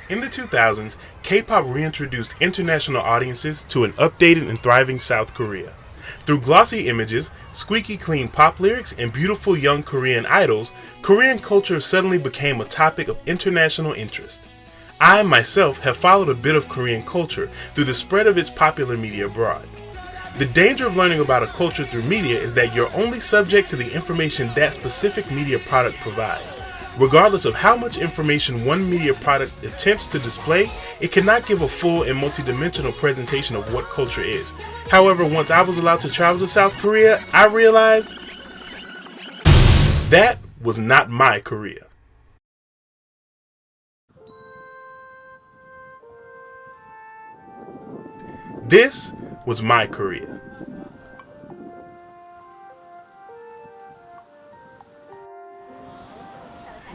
In the 2000s, K-pop reintroduced international audiences to an updated and thriving South Korea. Through glossy images, squeaky clean pop lyrics, and beautiful young Korean idols, Korean culture suddenly became a topic of international interest. I myself have followed a bit of Korean culture through the spread of its popular media abroad. The danger of learning about a culture through media is that you're only subject to the information that specific media product provides. Regardless of how much information one media product attempts to display, it cannot give a full and multidimensional presentation of what culture is. However, once I was allowed to travel to South Korea, I realized that was not my Korea. This was my Korea.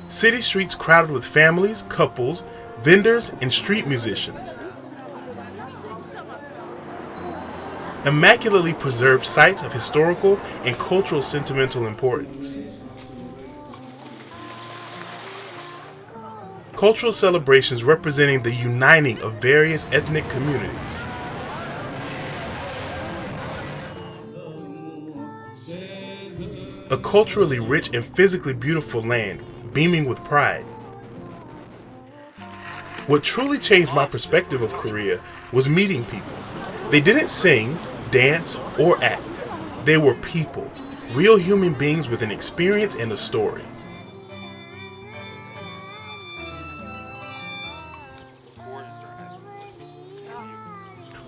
City streets crowded with families, couples, vendors, and street musicians. Immaculately preserved sites of historical and cultural sentimental importance. Cultural celebrations representing the uniting of various ethnic communities. A culturally rich and physically beautiful land, beaming with pride. What truly changed my perspective of Korea was meeting people. They didn't sing, dance, or act. They were people, real human beings with an experience and a story.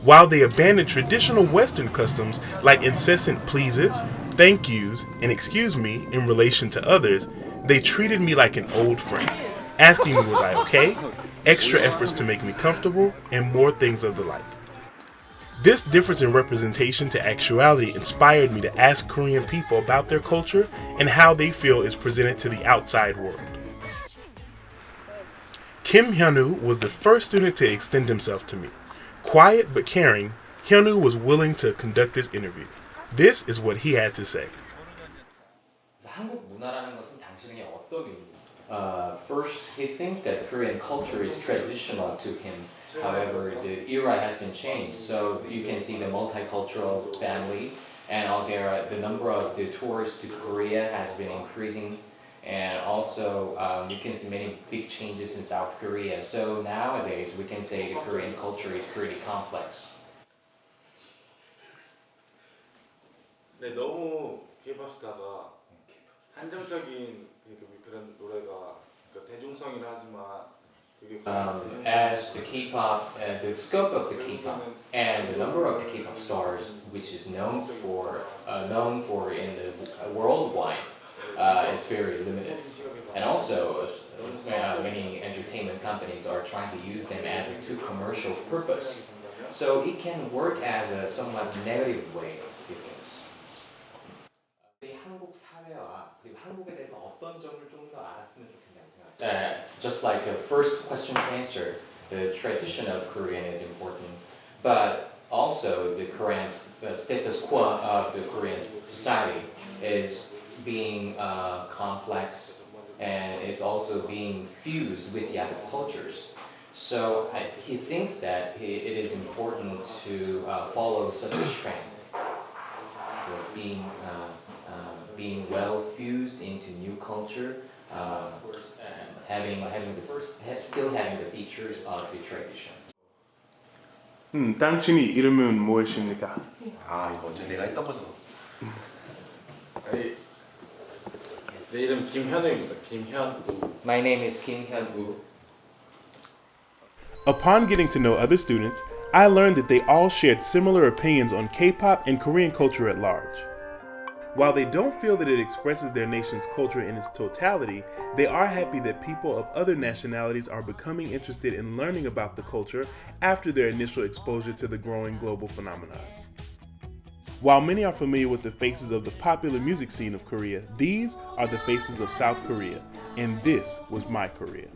While they abandoned traditional Western customs like incessant pleases, thank yous, and excuse me in relation to others, they treated me like an old friend, asking me was I okay, extra efforts to make me comfortable, and more things of the like. This difference in representation to actuality inspired me to ask Korean people about their culture and how they feel is presented to the outside world. Kim Hyunwoo was the first student to extend himself to me. Quiet but caring, Hyunwoo was willing to conduct this interview. This is what he had to say. 한국 문화라는 것은 당신에게 어떤 의미입니까? First, he thinks that Korean culture is traditional to him. However, the era has been changed, so you can see the multicultural family, and the number of the tourists to Korea has been increasing, and also you can see many big changes in South Korea. So nowadays, we can say the Korean culture is pretty complex. 네, 너무 K-pop 스타가 한정적인 그런 노래가 대중성이라 하지만 as the K-pop, the scope of the K-pop and the number of the K-pop stars, which is known for in the worldwide, is very limited. And also, many entertainment companies are trying to use them as a too commercial purpose. So it can work as a somewhat negative way of things. 한국 사회와 그리고 한국에 대해서 어떤 점을 좀 더 알았으면 좋겠냐고 생각해요. Just like the first question's answer, the tradition of Korean is important, but also the Korean status quo of the Korean society is being complex and is also being fused with the other cultures. So he thinks that it is important to follow such a trend. So being well fused into new culture, still having the features of the tradition. 당신이 이름은 무엇입니까? 이거 어제 내가 했던 거죠. 내 이름 김현우입니다. 김현우. My name is Kim Hyun-woo. Upon getting to know other students, I learned that they all shared similar opinions on K-pop and Korean culture at large. While they don't feel that it expresses their nation's culture in its totality, they are happy that people of other nationalities are becoming interested in learning about the culture after their initial exposure to the growing global phenomenon. While many are familiar with the faces of the popular music scene of Korea, these are the faces of South Korea, and this was my Korea.